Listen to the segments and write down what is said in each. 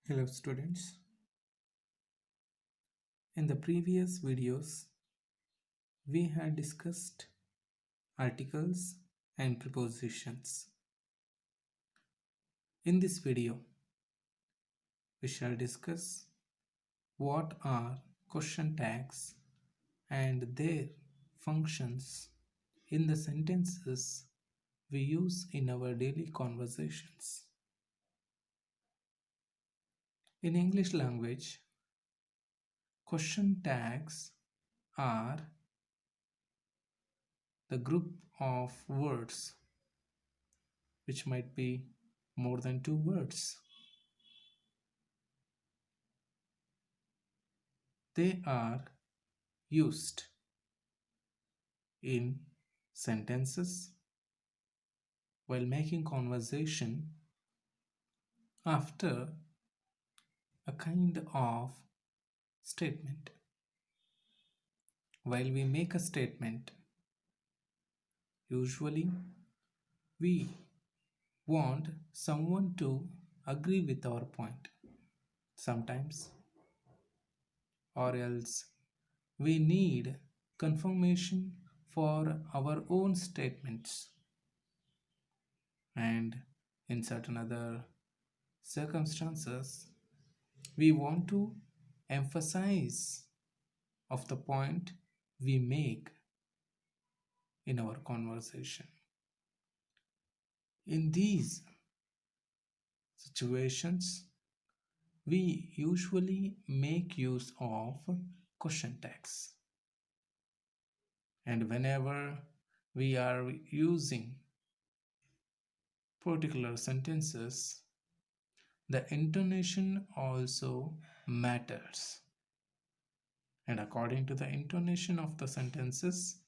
Hello students. In the previous videos, we had discussed articles and prepositions. In this video, we shall discuss what are question tags and their functions in the sentences we use in our daily conversations. In English language, question tags are the group of words which might be more than two words. They are used in sentences while making conversation after a kind of statement. While we make a statement, usually we want someone to agree with our point. Sometimes, or else, we need confirmation for our own statements, and in certain other circumstances, we want to emphasize of the point we make in our conversation. In these situations, we usually make use of question tags. And whenever we are using particular sentences, the intonation also matters. And according to the intonation of the sentences,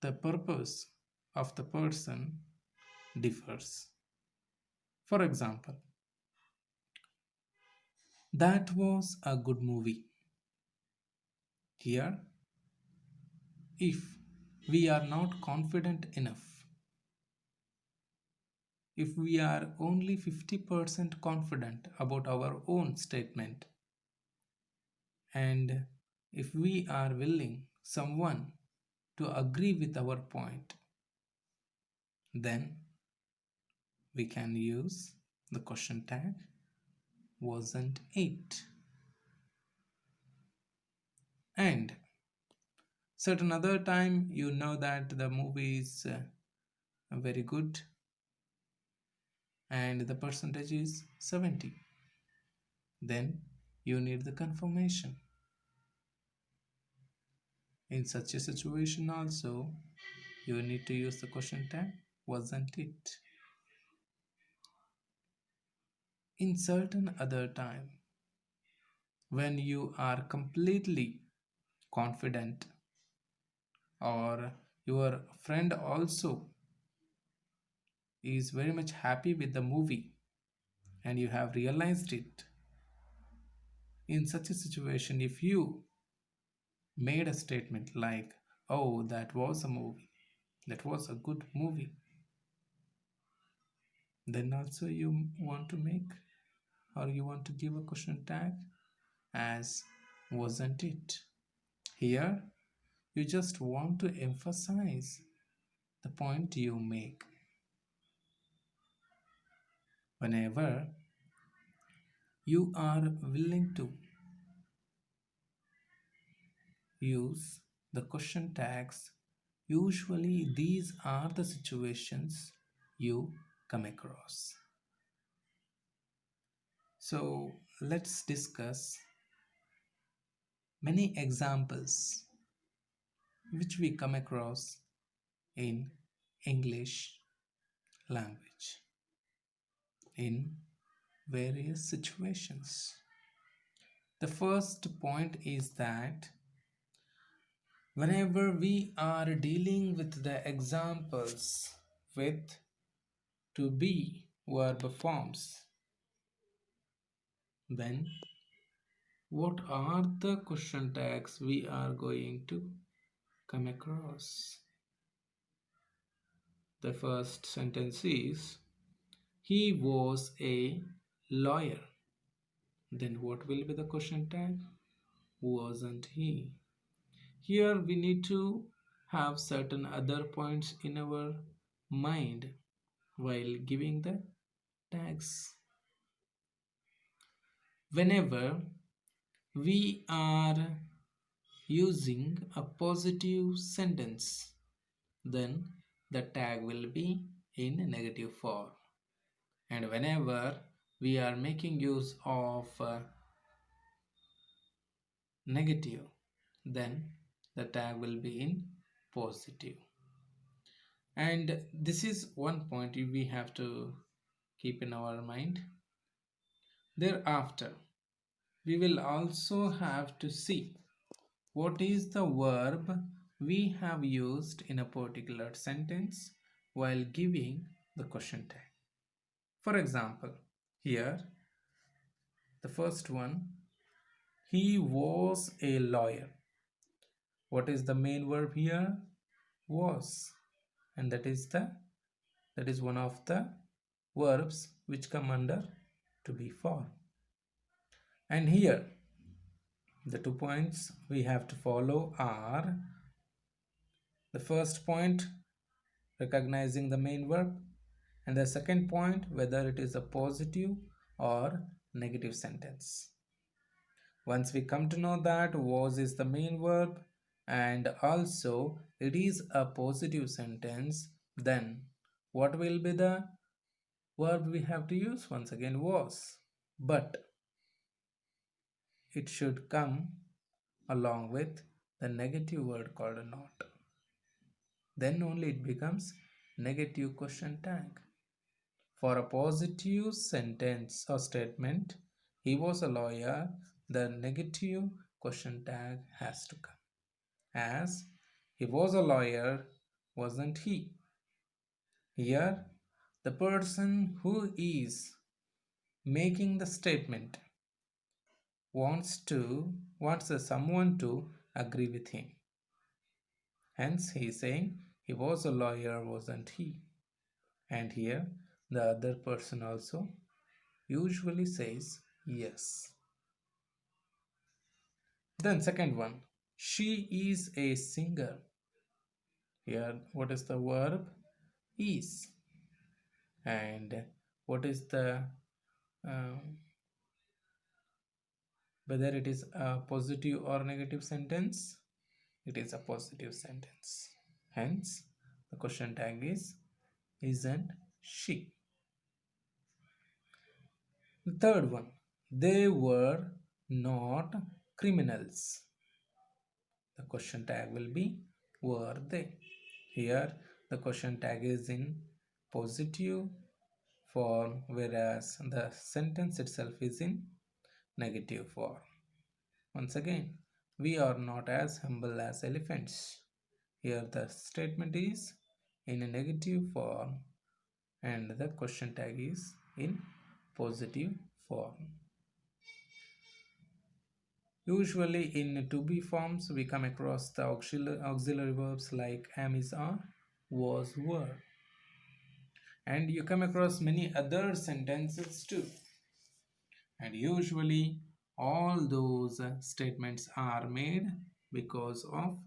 the purpose of the person differs. For example, that was a good movie. Here, if we are not confident enough, if we are only 50% confident about our own statement, and if we are willing someone to agree with our point, then we can use the question tag, wasn't it? And certain other time you know that the movie is very good and the percentage is 70, then you need the confirmation. In such a situation also, you need to use the question tag, wasn't it? In certain other time, when you are completely confident, or your friend also is very much happy with the movie and you have realized it, in such a situation, if you made a statement like, oh, that was a movie, that was a good movie, then also you want to make, or you want to give a question tag as, wasn't it? Here you just want to emphasize the point you make. Whenever you are willing to use the question tags, usually these are the situations you come across. So let's discuss many examples which we come across in English language in various situations. The first point is that whenever we are dealing with the examples with to be verb forms, then what are the question tags we are going to come across? The first sentence is, He was a lawyer. Then what will be the question tag? Wasn't he? Here we need to have certain other points in our mind while giving the tags. Whenever we are using a positive sentence, then the tag will be in negative form. And whenever we are making use of negative, then the tag will be in positive. And this is one point we have to keep in our mind. Thereafter, we will also have to see what is the verb we have used in a particular sentence while giving the question tag. For example, here the first one, he was a lawyer. What is the main verb here? Was. And that is one of the verbs which come under to be form. And here the 2 points we have to follow are: the first point, recognizing the main verb, and the second point, whether it is a positive or negative sentence. Once we come to know that was is the main verb and also it is a positive sentence, then what will be the verb we have to use? Once again, was. But it should come along with the negative word called not. Then only it becomes negative question tag. For a positive sentence or statement, he was a lawyer, the negative question tag has to come. As he was a lawyer, wasn't he? Here, the person who is making the statement wants someone to agree with him. Hence, he is saying he was a lawyer, wasn't he? And here, the other person also usually says yes. Then second one, she is a singer. Here, what is the verb? Is. And what is the whether it is a positive or negative sentence? It is a positive sentence. Hence, the question tag is isn't she? The third one, they were not criminals. The question tag will be were they. Here, the question tag is in positive form, whereas the sentence itself is in negative form. Once again, we are not as humble as elephants. Here the statement is in a negative form and the question tag is in positive form. Usually in to be forms we come across the auxiliary verbs like am, is, are, was, were. And you come across many other sentences too. And usually all those statements are made because of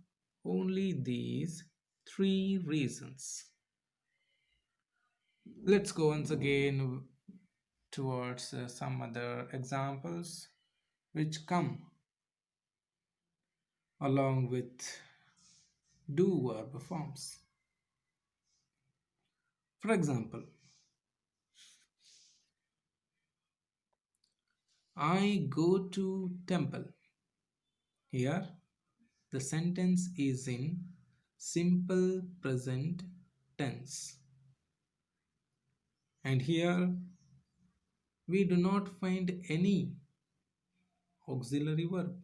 only these three reasons. Let's go once again towards some other examples which come along with do verb forms. For example, I go to temple. Here the sentence is in simple present tense. And here we do not find any auxiliary verb.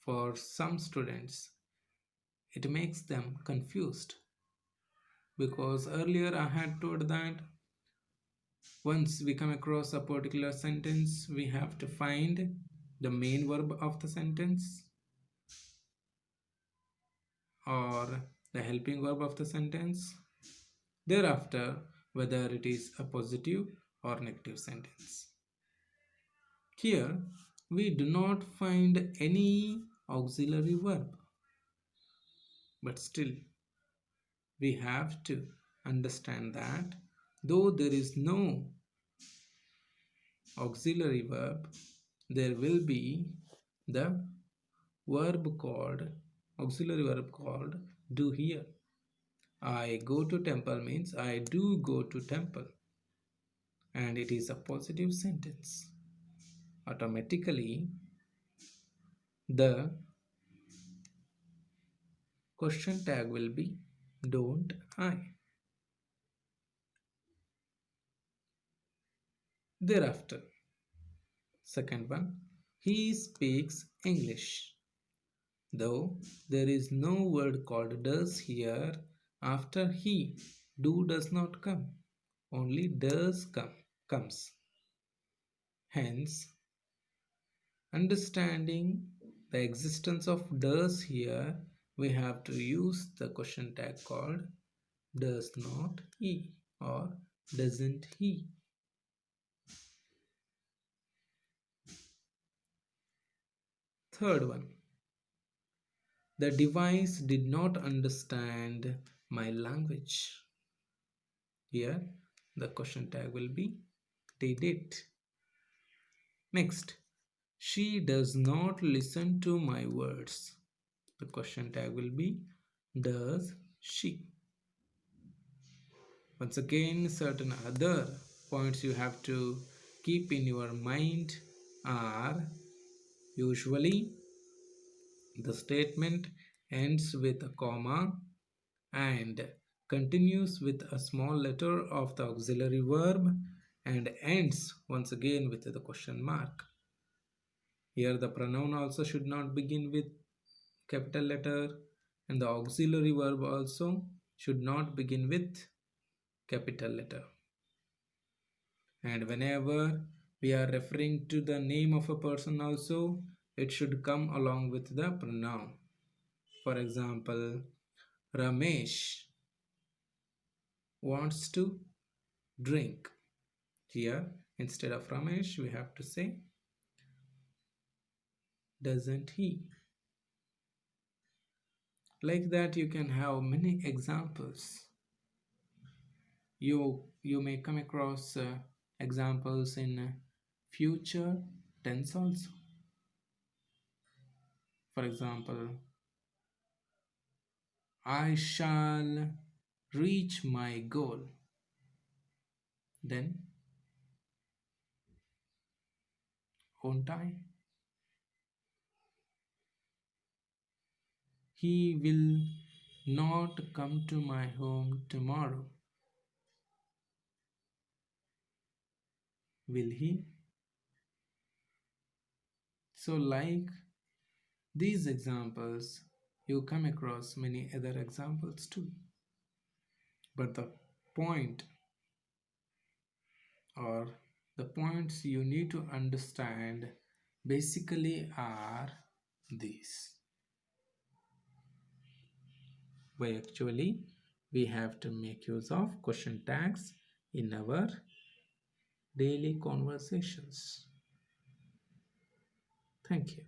For some students, it makes them confused because earlier I had told that once we come across a particular sentence, we have to find the main verb of the sentence or the helping verb of the sentence. Thereafter, whether it is a positive or negative sentence. Here, we do not find any auxiliary verb, but still, we have to understand that though there is no auxiliary verb, there will be the verb called auxiliary verb called do here. I go to temple means I do go to temple, and it is a positive sentence. Automatically, the question tag will be don't I. Thereafter, second one, he speaks English. Though there is no word called does here, after he, do does not come, only does comes. Hence, understanding the existence of does here, we have to use the question tag called does not he or doesn't he. Third one, the device did not understand my language. Here, the question tag will be did it. Next, she does not listen to my words. The question tag will be does she. Once again, certain other points you have to keep in your mind are usually the statement ends with a comma and continues with a small letter of the auxiliary verb and ends once again with the question mark. Here the pronoun also should not begin with capital letter, and the auxiliary verb also should not begin with capital letter. And whenever we are referring to the name of a person also, it should come along with the pronoun. For example, Ramesh wants to drink. Here, instead of Ramesh, we have to say doesn't he. Like that, you can have many examples. You may come across examples in future tense also. For example, I shall reach my goal. Then, won't I? He will not come to my home tomorrow. Will he? So, like these examples, you come across many other examples too. But the point or the points you need to understand basically are these. Why actually we have to make use of question tags in our daily conversations. Thank you.